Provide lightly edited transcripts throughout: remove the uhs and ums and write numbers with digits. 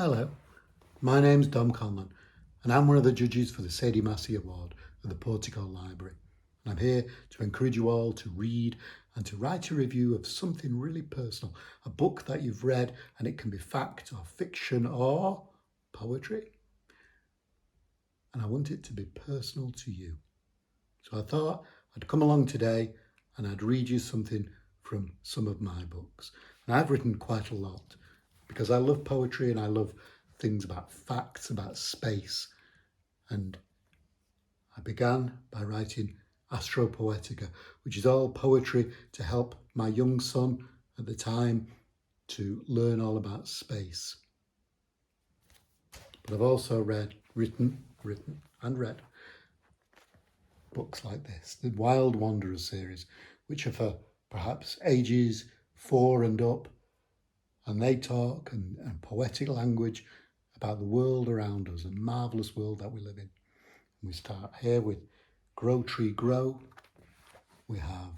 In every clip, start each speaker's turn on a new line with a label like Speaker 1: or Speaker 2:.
Speaker 1: Hello, my name's Dom Conlon and I'm one of the judges for the Sadie Massey Award at the Portico Library. And I'm here to encourage you all to read and to write a review of something really personal, a book that you've read, and it can be fact or fiction or poetry. And I want it to be personal to you. So I thought I'd come along today and I'd read you something from some of my books. And I've written quite a lot because I love poetry and I love things about facts, about space. And I began by writing Astropoetica, which is all poetry to help my young son at the time to learn all about space. But I've also written and read books like this, the Wild Wanderers series, which are for perhaps ages 4 and up, and they talk in poetic language about the world around us, a marvellous world that we live in. And we start here with Grow Tree Grow, we have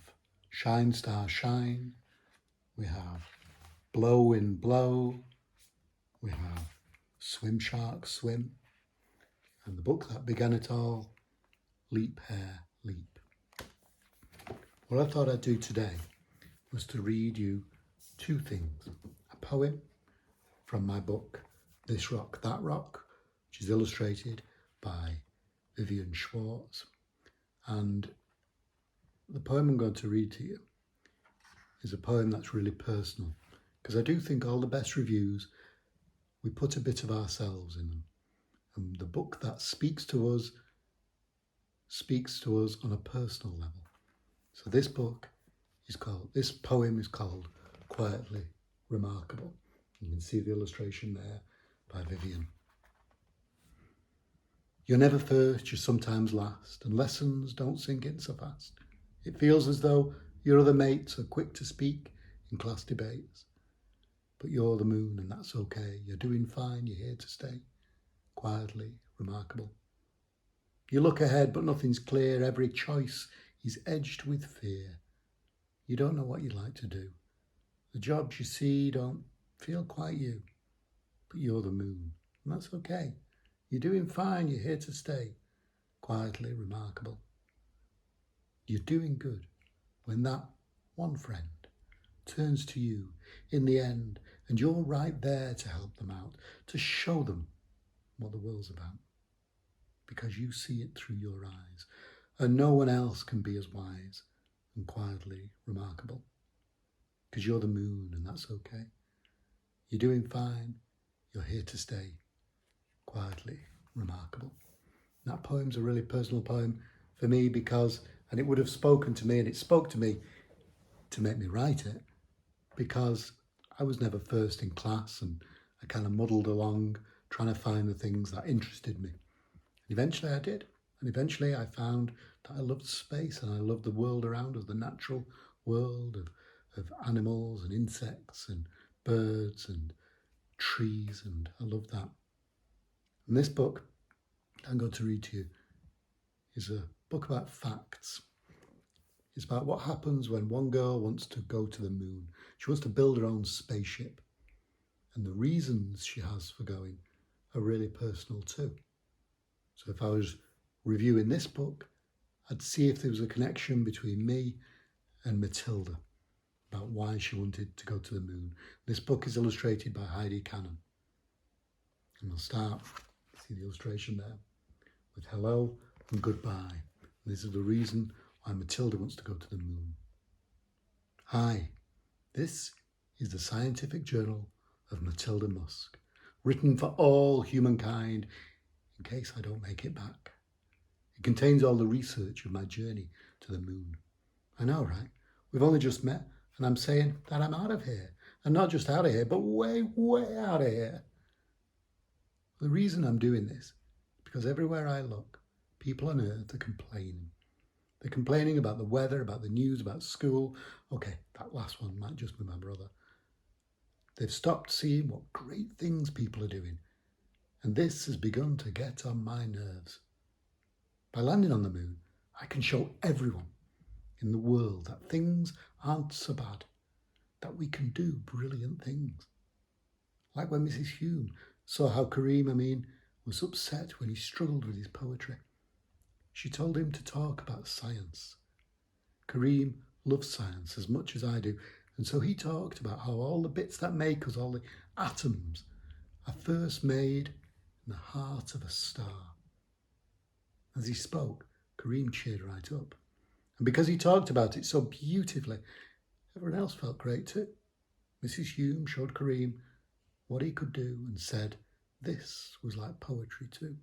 Speaker 1: Shine Star Shine, we have Blow Wind Blow, we have Swim Shark Swim, and the book that began it all, Leap Hare Leap. What I thought I'd do today was to read you two things. A poem from my book, This Rock, That Rock, which is illustrated by Vivian Schwartz. And the poem I'm going to read to you is a poem that's really personal, because I do think all the best reviews, we put a bit of ourselves in them. And the book that speaks to us on a personal level. So this poem is called Quietly Remarkable. You can see the illustration there by Vivian. You're never first, you're sometimes last, and lessons don't sink in so fast. It feels as though your other mates are quick to speak in class debates. But you're the moon and that's okay. You're doing fine, you're here to stay. Quietly remarkable. You look ahead, but nothing's clear. Every choice is edged with fear. You don't know what you'd like to do. The jobs you see don't feel quite you, but you're the moon, and that's okay. You're doing fine, you're here to stay. Quietly remarkable. You're doing good when that one friend turns to you in the end, and you're right there to help them out, to show them what the world's about, because you see it through your eyes, and no one else can be as wise and quietly remarkable, because you're the moon and that's okay. You're doing fine, you're here to stay, quietly remarkable. That poem's a really personal poem for me because, and it would have spoken to me, and it spoke to me to make me write it, because I was never first in class and I kind of muddled along trying to find the things that interested me. And eventually I did. And eventually I found that I loved space and I loved the world around us, the natural world of animals and insects and birds and trees, and I love that. And this book I'm going to read to you is a book about facts. It's about what happens when one girl wants to go to the moon. She wants to build her own spaceship. And the reasons she has for going are really personal too. So if I was reviewing this book, I'd see if there was a connection between me and Matilda about why she wanted to go to the moon. This book is illustrated by Heidi Cannon. And we'll start, see the illustration there, with hello and goodbye. And this is the reason why Matilda wants to go to the moon. Hi, this is the Scientific Journal of Matilda Musk, written for all humankind in case I don't make it back. It contains all the research of my journey to the moon. I know, right? We've only just met and I'm saying that I'm out of here. And not just out of here, but way, way out of here. The reason I'm doing this is because everywhere I look, people on Earth are complaining. They're complaining about the weather, about the news, about school. Okay, that last one might just be my brother. They've stopped seeing what great things people are doing. And this has begun to get on my nerves. By landing on the moon, I can show everyone in the world that things aren't so bad, that we can do brilliant things. Like when Mrs. Hume Saw how Kareem, was upset when he struggled with his poetry. She told him to talk about science. Kareem loves science as much as I do, and so he talked about how all the bits that make us, all the atoms, are first made in the heart of a star. As he spoke, Kareem cheered right up. And because he talked about it so beautifully, everyone else felt great too. Mrs. Hume showed Kareem what he could do and said, this was like poetry too.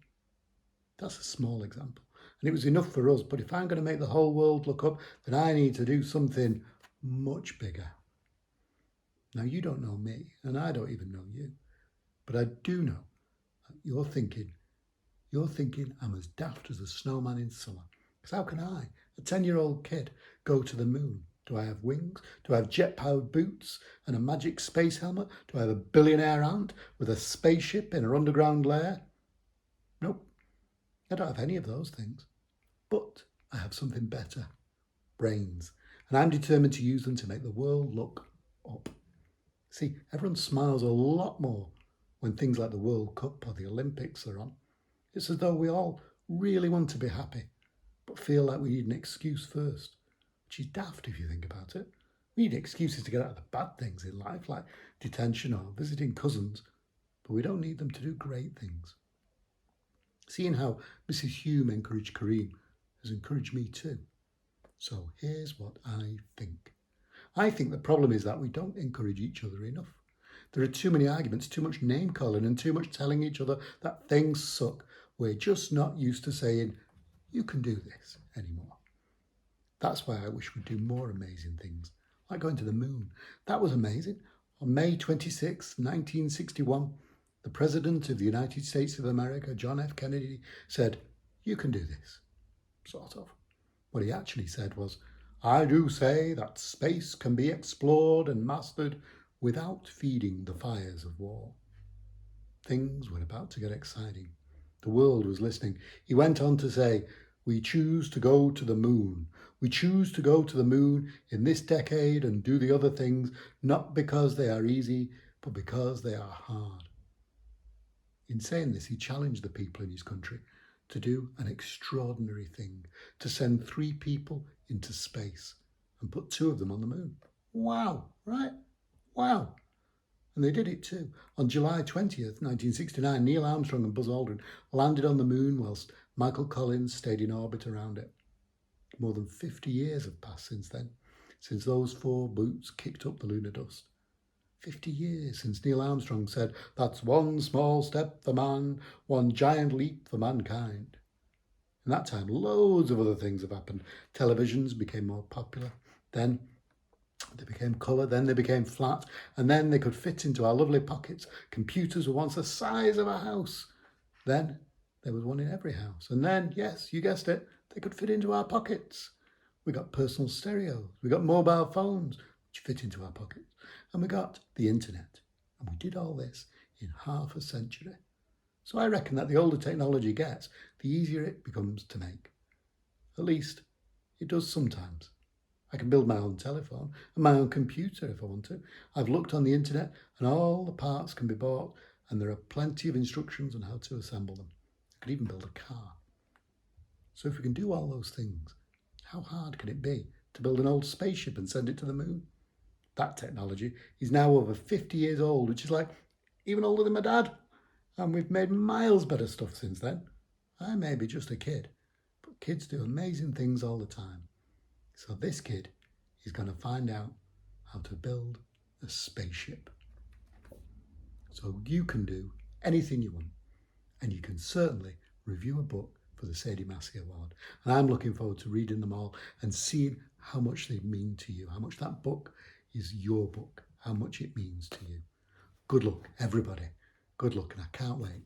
Speaker 1: That's a small example. And it was enough for us, but if I'm going to make the whole world look up, then I need to do something much bigger. Now, you don't know me, and I don't even know you, but I do know that you're thinking I'm as daft as a snowman in summer. Because how can I, a 10-year-old kid, go to the moon? Do I have wings? Do I have jet-powered boots and a magic space helmet? Do I have a billionaire aunt with a spaceship in her underground lair? Nope, I don't have any of those things. But I have something better, brains. And I'm determined to use them to make the world look up. See, everyone smiles a lot more when things like the World Cup or the Olympics are on. It's as though we all really want to be happy, but feel like we need an excuse first, which is daft if you think about it. We need excuses to get out of the bad things in life, like detention or visiting cousins, but we don't need them to do great things. Seeing how Mrs. Hume encouraged Kareem has encouraged me too. So here's what I think. I think the problem is that we don't encourage each other enough. There are too many arguments, too much name calling, and too much telling each other that things suck. We're just not used to saying, you can do this anymore. That's why I wish we'd do more amazing things, like going to the moon. That was amazing. On May 26, 1961, the President of the United States of America, John F. Kennedy, said, you can do this. Sort of. What he actually said was, I do say that space can be explored and mastered without feeding the fires of war. Things were about to get exciting. The world was listening. He went on to say, we choose to go to the moon. We choose to go to the moon in this decade and do the other things, not because they are easy, but because they are hard. In saying this, he challenged the people in his country to do an extraordinary thing, to send 3 people into space and put 2 of them on the moon. Wow, right? Wow. And they did it too. On July 20th, 1969, Neil Armstrong and Buzz Aldrin landed on the moon whilst Michael Collins stayed in orbit around it. More than 50 years have passed since then, since those 4 boots kicked up the lunar dust. 50 years since Neil Armstrong said, that's one small step for man, one giant leap for mankind. In that time, loads of other things have happened. Televisions became more popular. Then they became colour, then they became flat, and then they could fit into our lovely pockets. Computers were once the size of a house. Then there was one in every house. And then, yes, you guessed it, they could fit into our pockets. We got personal stereos. We got mobile phones, which fit into our pockets. And we got the internet. And we did all this in half a century. So I reckon that the older technology gets, the easier it becomes to make. At least, it does sometimes. I can build my own telephone and my own computer if I want to. I've looked on the internet and all the parts can be bought, and there are plenty of instructions on how to assemble them. I could even build a car. So if we can do all those things, how hard can it be to build an old spaceship and send it to the moon? That technology is now over 50 years old, which is like even older than my dad. And we've made miles better stuff since then. I may be just a kid, but kids do amazing things all the time. So this kid is going to find out how to build a spaceship. So you can do anything you want, and you can certainly review a book for the Sadie Massey Award. And I'm looking forward to reading them all and seeing how much they mean to you, how much that book is your book, how much it means to you. Good luck, everybody. Good luck, and I can't wait